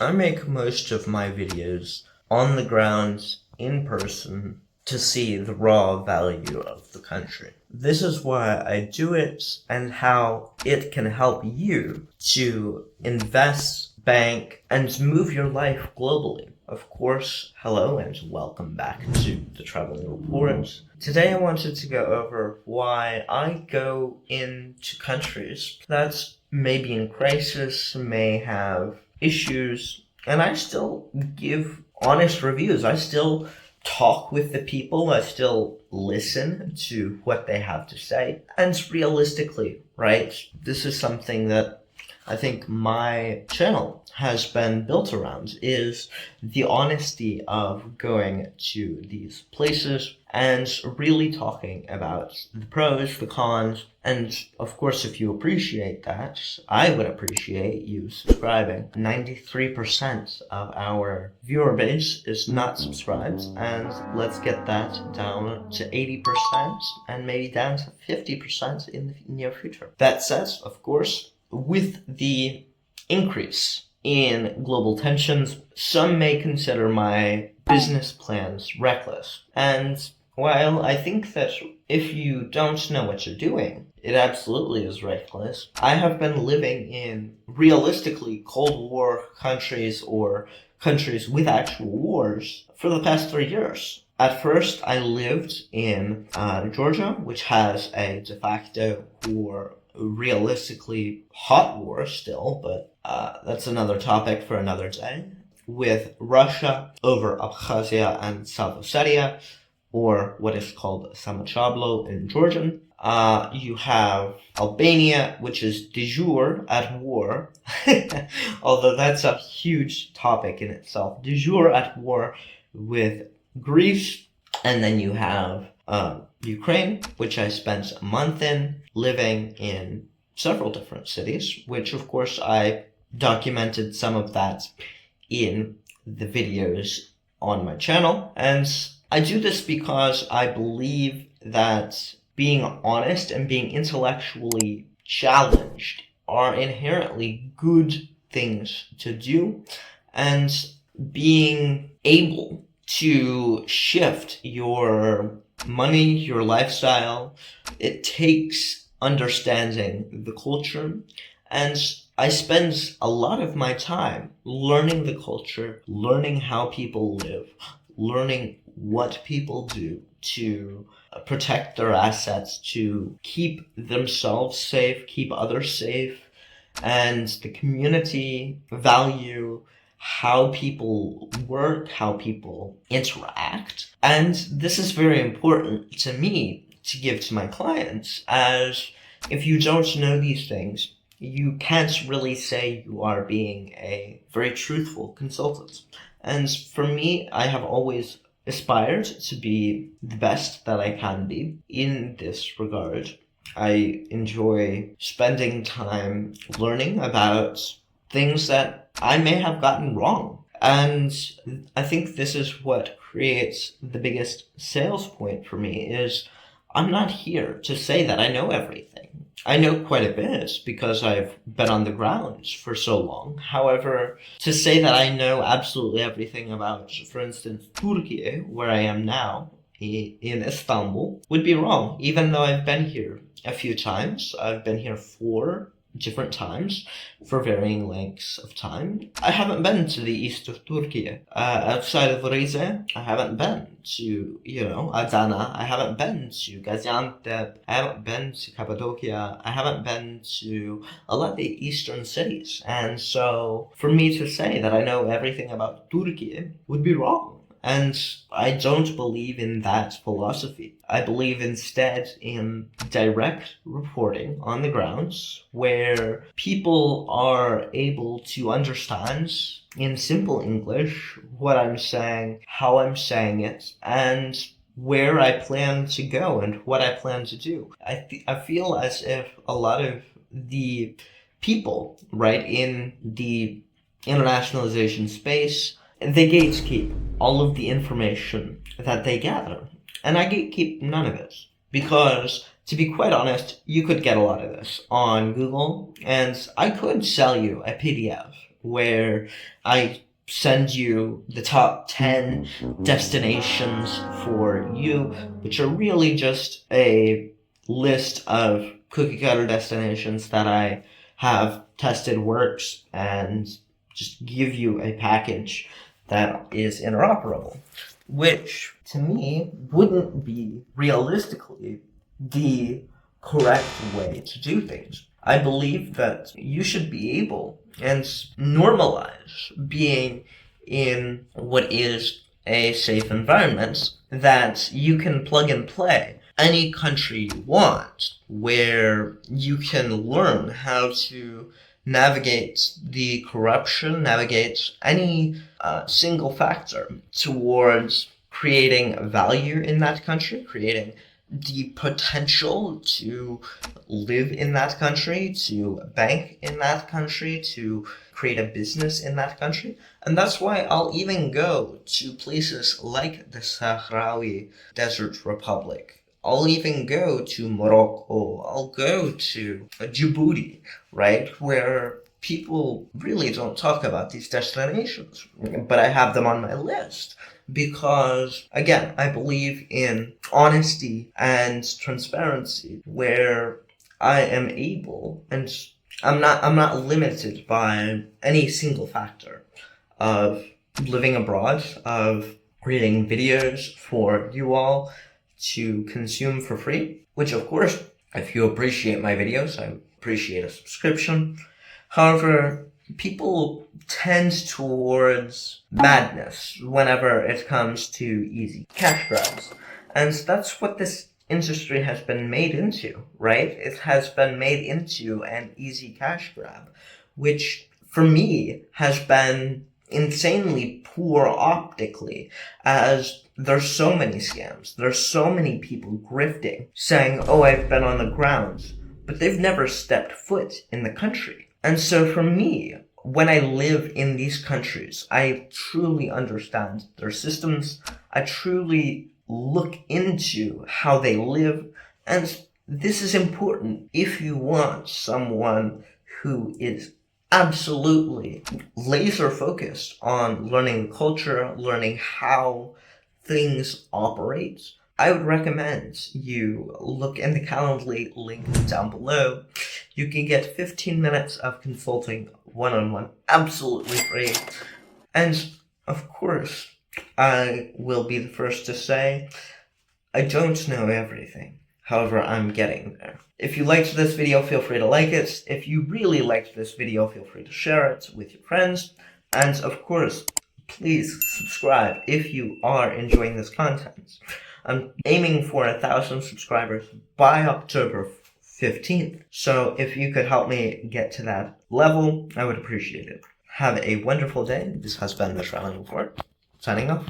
I make most of my videos on the ground, in person, to see the raw value of the country. This is why I do it and how it can help you to invest, bank, and move your life globally. Of course, hello and welcome back to the Traveling Report. Today I wanted to go over why I go into countries that may be in crisis, may have issues, and I still give honest reviews. I still talk with the people, I still listen to what they have to say. And realistically, right, this is something that I think my channel has been built around, is the honesty of going to these places and really talking about the pros, the cons, and of course, if you appreciate that, I would appreciate you subscribing. 93% of our viewer base is not subscribed, and let's get that down to 80% and maybe down to 50% in the near future. That said, of course, with the increase in global tensions, some may consider my business plans reckless. And while I think that if you don't know what you're doing, it absolutely is reckless. I have been living in realistically Cold War countries or countries with actual wars for the past 3 years. At first, I lived in Georgia, which has a de facto war, realistically hot war still, but that's another topic for another day, with Russia over Abkhazia and South Ossetia, or what is called Samachablo in Georgian. You have Albania, which is de jure at war, although that's a huge topic in itself. De jure at war with Greece, and then you have Ukraine, which I spent a month in, living in several different cities, which of course I documented some of that in the videos on my channel. And I do this because I believe that being honest and being intellectually challenged are inherently good things to do, and being able to shift your money, your lifestyle, it takes understanding the culture. And I spend a lot of my time learning the culture, learning how people live, learning what people do to protect their assets, to keep themselves safe, keep others safe, and the community value how people work, how people interact. And this is very important to me to give to my clients, as if you don't know these things, you can't really say you are being a very truthful consultant. And for me, I have always aspired to be the best that I can be in this regard. I enjoy spending time learning about things that I may have gotten wrong. And I think this is what creates the biggest sales point for me, is I'm not here to say that I know everything. I know quite a bit because I've been on the ground for so long. However, to say that I know absolutely everything about, for instance, Turkey, where I am now, in Istanbul, would be wrong, even though I've been here a few times. I've been here 4 different times for varying lengths of time. I haven't been to the east of Turkey. Outside of Rize, I haven't been to, Adana. I haven't been to Gaziantep. I haven't been to Cappadocia. I haven't been to a lot of the eastern cities. And so for me to say that I know everything about Turkey would be wrong. And I don't believe in that philosophy. I believe instead in direct reporting on the grounds, where people are able to understand in simple English what I'm saying, how I'm saying it, and where I plan to go and what I plan to do. I feel as if a lot of the people, right, in the internationalization space, they gatekeep all of the information that they gather. And I gatekeep none of it. Because, to be quite honest, you could get a lot of this on Google, and I could sell you a PDF where I send you the top 10 destinations for you, which are really just a list of cookie cutter destinations that I have tested works and just give you a package that is interoperable, which to me wouldn't be realistically the correct way to do things. I believe that you should be able and normalize being in what is a safe environment that you can plug and play any country you want, where you can learn how to navigate the corruption, navigate any single factor towards creating value in that country, creating the potential to live in that country, to bank in that country, to create a business in that country. And that's why I'll even go to places like the Sahrawi Desert Republic. I'll even go to Morocco. I'll go to Djibouti, right? Where people really don't talk about these destinations, but I have them on my list. Because, again, I believe in honesty and transparency, where I am able, and I'm not limited by any single factor of living abroad, of creating videos for you all to consume for free, which of course, if you appreciate my videos, I appreciate a subscription. However, people tend towards madness whenever it comes to easy cash grabs. And that's what this industry has been made into, right? It has been made into an easy cash grab, which for me has been insanely poor optically, as there's so many scams, there's so many people grifting, saying, oh, I've been on the grounds, but they've never stepped foot in the country. And so for me, when I live in these countries, I truly understand their systems. I truly look into how they live. And this is important if you want someone who is absolutely laser focused on learning culture, learning how things operate. I would recommend you look in the Calendly link down below. You can get 15 minutes of consulting one-on-one absolutely free. And of course, I will be the first to say, I don't know everything. However, I'm getting there. If you liked this video, feel free to like it. If you really liked this video, feel free to share it with your friends. And of course, please subscribe if you are enjoying this content. I'm aiming for 1,000 subscribers by October 15th. So if you could help me get to that level, I would appreciate it. Have a wonderful day. This has been the Traveling Report, signing off.